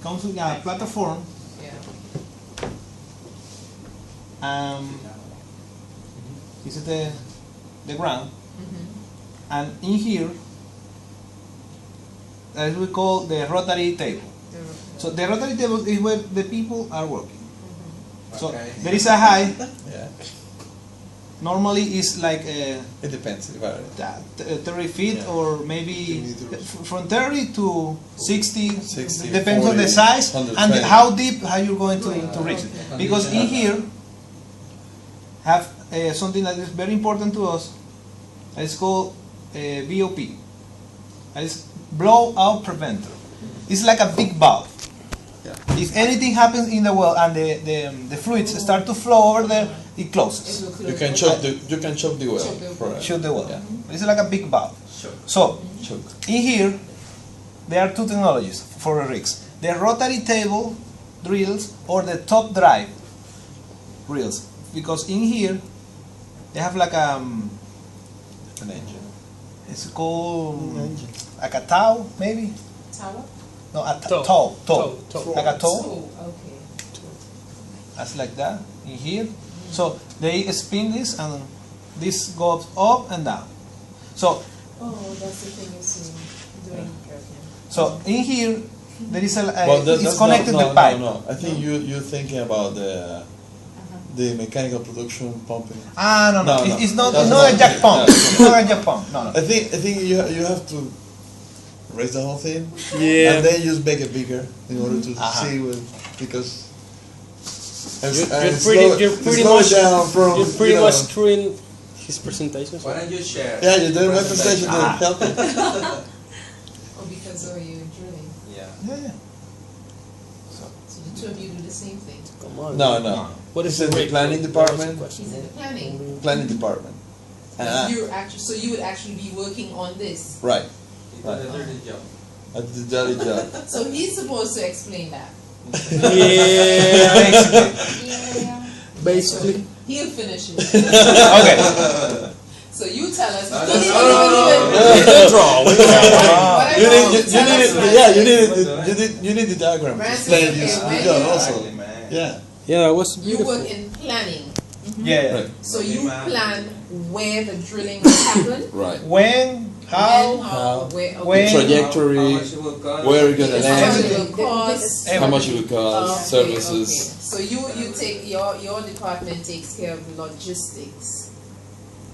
comes with a platform. This is the ground, and in here, as we call the rotary table. So the rotary table is where the people are working. So there is a height. Normally it's like it depends. 30 feet or maybe from 30 to 60 depends 40, on the size and 120. how deep are you going to reach it. Because in here have something that is very important to us. It's called BOP. It's blowout preventer. It's like a big valve. If anything happens in the well and the fluids start to flow over there, it closes. You can choke the well. Choke the well. Yeah. It's like a big valve. So in here there are two technologies for the rigs: the rotary table drills or the top drive drills. Because in here they have like an engine. It's called like a tow, maybe. Tower? No, a tow. Like a tow. Okay. That's like that in here. So they spin this and this goes up and down. So that's the thing you see doing. So in here there is it's connected with pipe. No. I think you're thinking about the mechanical production pumping. No. It's not a jack pump. It's not a jack pump. No. I think you have to raise the whole thing. Yeah. And then just make it bigger in order to see because. You're pretty much screwing his presentation. Why don't you share? Yeah, you're doing my presentation to help me. Because of you drilling. Yeah. So the two of you do the same thing. Come on. No. What is the planning department? He's in the planning. Planning department. So you would actually be working on this. Right. I did the dirty job. I did the dirty job. So he's supposed to explain that. Basically. He'll finish it. Okay. So you tell us. You need the diagram to explain this job also. Yeah, it was You beautiful. work in planning. Yeah. Right. So you plan where the drilling will happen. Right. When, how, where, Trajectory, How much it will cost. where you're gonna how much land, it will cost. how much it will cost, services. So you take your department takes care of logistics.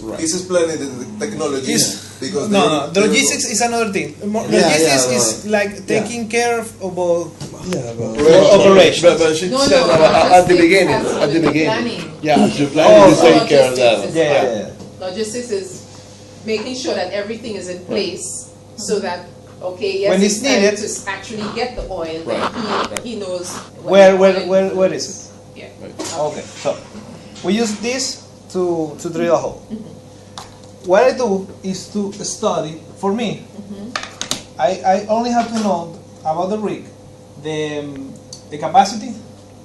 Right. This is planning the technology because the logistics is another thing. Logistics is like taking care of operation. But she said at the beginning. At the beginning. Yeah, as you're planning, you take care of that. Yeah. Logistics is making sure that everything is in place so that when it's needed to actually get the oil, Right. he knows where is it? Yeah. Okay, so we use this to drill a hole. What I do is to study. For me, I only have to know about the rig, the capacity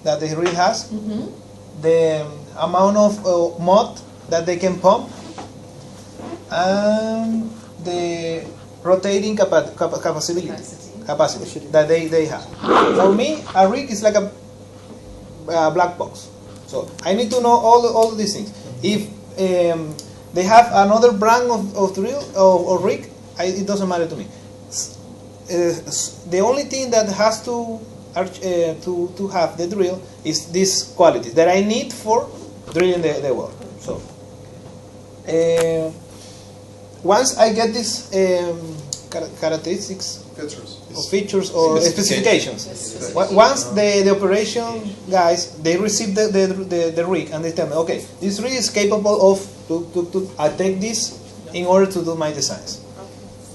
that the rig has, the amount of mud that they can pump, and the rotating capacity that they have. For me, a rig is like a black box. So I need to know all these things. If they have another brand of drill or rig, it doesn't matter to me. The only thing that has to have the drill is this quality that I need for drilling the well. So once I get these characteristics, features or specifications. Once the operation guys they receive the rig and they tell me, okay, this rig is capable of I take this in order to do my designs.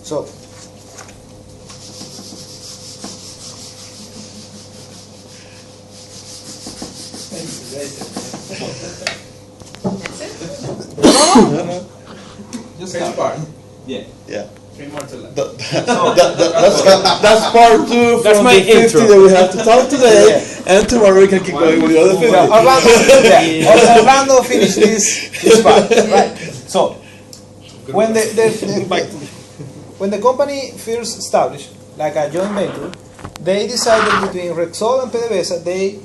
So Just which part? Yeah. 3 more to left. That's part 2 from the 50 intro. that we have to talk today, and tomorrow we can keep going with the other 50. Orlando finished this part. Right. So when the company first established, like a joint venture, they decided between Rexol and PDVSA, they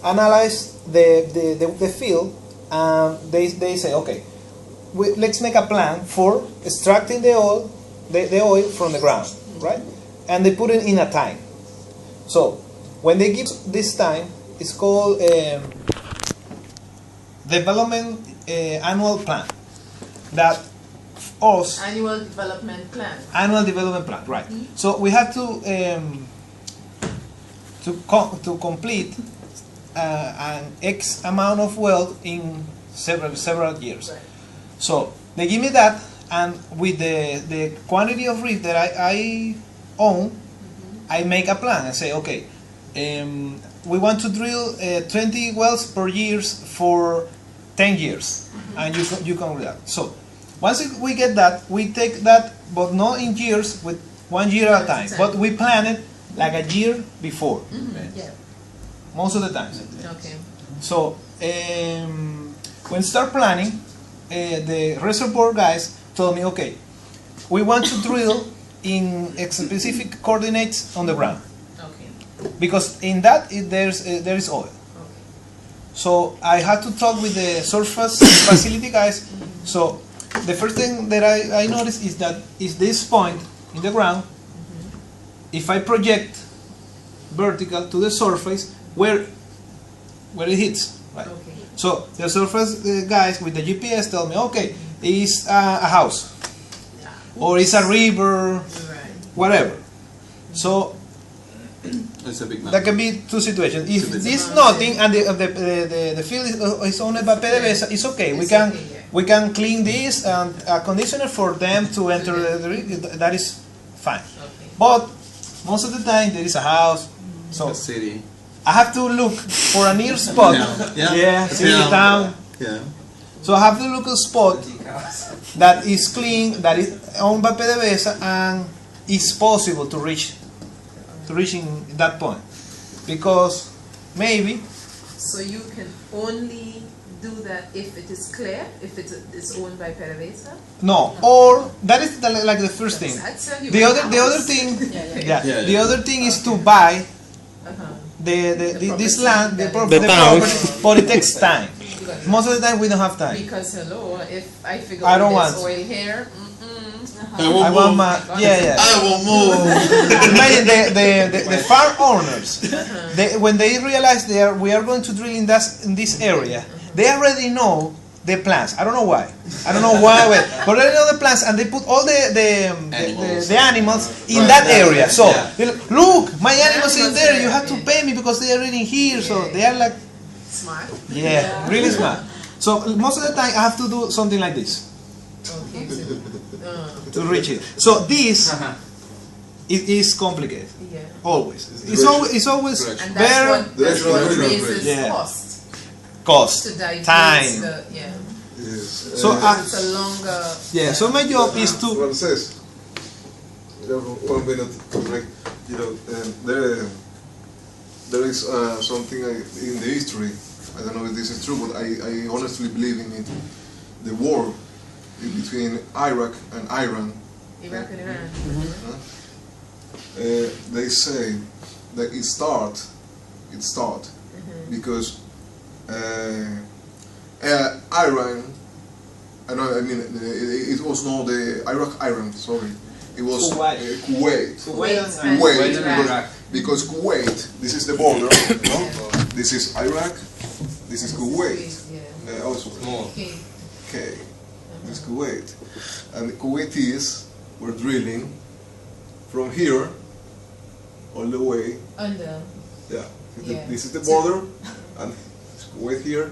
analyzed the field, and they say, okay, let's make a plan for extracting the oil from the ground, right? And they put it in a time. So when they give this time, it's called development annual plan. That us Annual development plan. Annual development plan, right? So we have to complete an X amount of well in several years. Right. So they give me that, and with the quantity of rigs that I own, I make a plan and say, okay, we want to drill 20 wells per year for 10 years, and you can do that. So once we get that, we take that, but not in years, with 1 year at a time, but we plan it like a year before, Yeah. most of the times. Okay. So when start planning, the reservoir guys told me, okay, we want to drill in specific coordinates on the ground, Okay. because in that there is oil. So I had to talk with the surface facility guys. So the first thing that I noticed is that is this point in the ground. If I project vertical to the surface, where it hits, right? Okay. So the surface guys with the GPS tell me, okay, it's a house, or it's a river, Right. whatever. So It's a big that can be two situations. If it's nothing and the field is owned by PDVSA, it's okay. It's We can okay, yeah. we can clean this and a conditioner for them to enter the rig. That is fine. Okay. But most of the time there is a house, so city. I have to look for a near spot. City, town. Yeah. So I have to look a spot that is clean, that is owned by PDVSA, and is possible to reaching that point, because maybe So you can only do that if it is clear, if it is owned by PDVSA? no, or that is like the first thing. I'd sell you The my other house. thing, Yeah. the other thing is to buy this land, the property, but it takes time. Most of the time we don't have time. Because hello, if I figure I don't there's want. oil here, I want my I will move. Imagine the farm owners, when they realize we are going to drill in this area, they already know the plans. I don't know why. But they know the plans, and they put all the animals in that area. So look, my animals in there. You have to pay me because they are already here. So they are like smart. really smart. So most of the time I have to do something like this Okay. to reach it. So this it is complicated. Yeah. Always. Direction. It's always And better that's what raises Yeah. cost. cost, To divert time. Yes. So It's a longer. so my job is to Ranses, 1 minute to break. There is something in the history. I don't know if this is true, but I honestly believe in it. The war between Iraq and Iran. Iraq and Iran. They say that it start because Iran. It was not the Iran. Sorry, it was Kuwait. Kuwait and Iraq. Because Kuwait, this is the border. This is Iraq. This is Kuwait. Yeah. Also, Okay. okay. This is Kuwait, and the Kuwaitis were drilling from here all the way. Under. Yeah. Yeah. This is the border, and it's Kuwait here,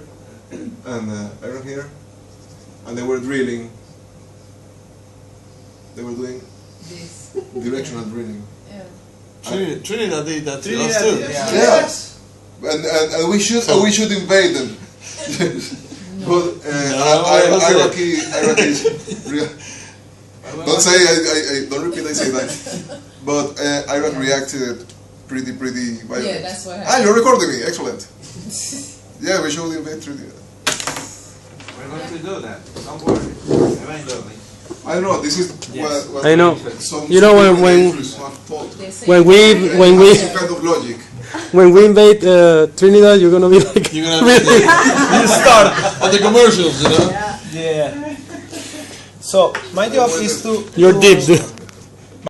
and Iran here, and they were drilling. They were doing This. directional drilling. Yeah. Trinidad did that to Trinidad us too. did, Yes. And we should invade them. But Iraqis don't say I don't repeat I say that. But Iraq reacted pretty violent. Yeah, that's what Ah, happened. you're recording me. Excellent. Yeah, we should invade Trinidad. We're going to do that. Don't worry. Eventually. I don't know. This is what I know. Some You know, when we some kind of logic. when we invade Trinidad, you're gonna be like You're gonna you start on the commercials, you know. Yeah. So my job is to you're deep, dude.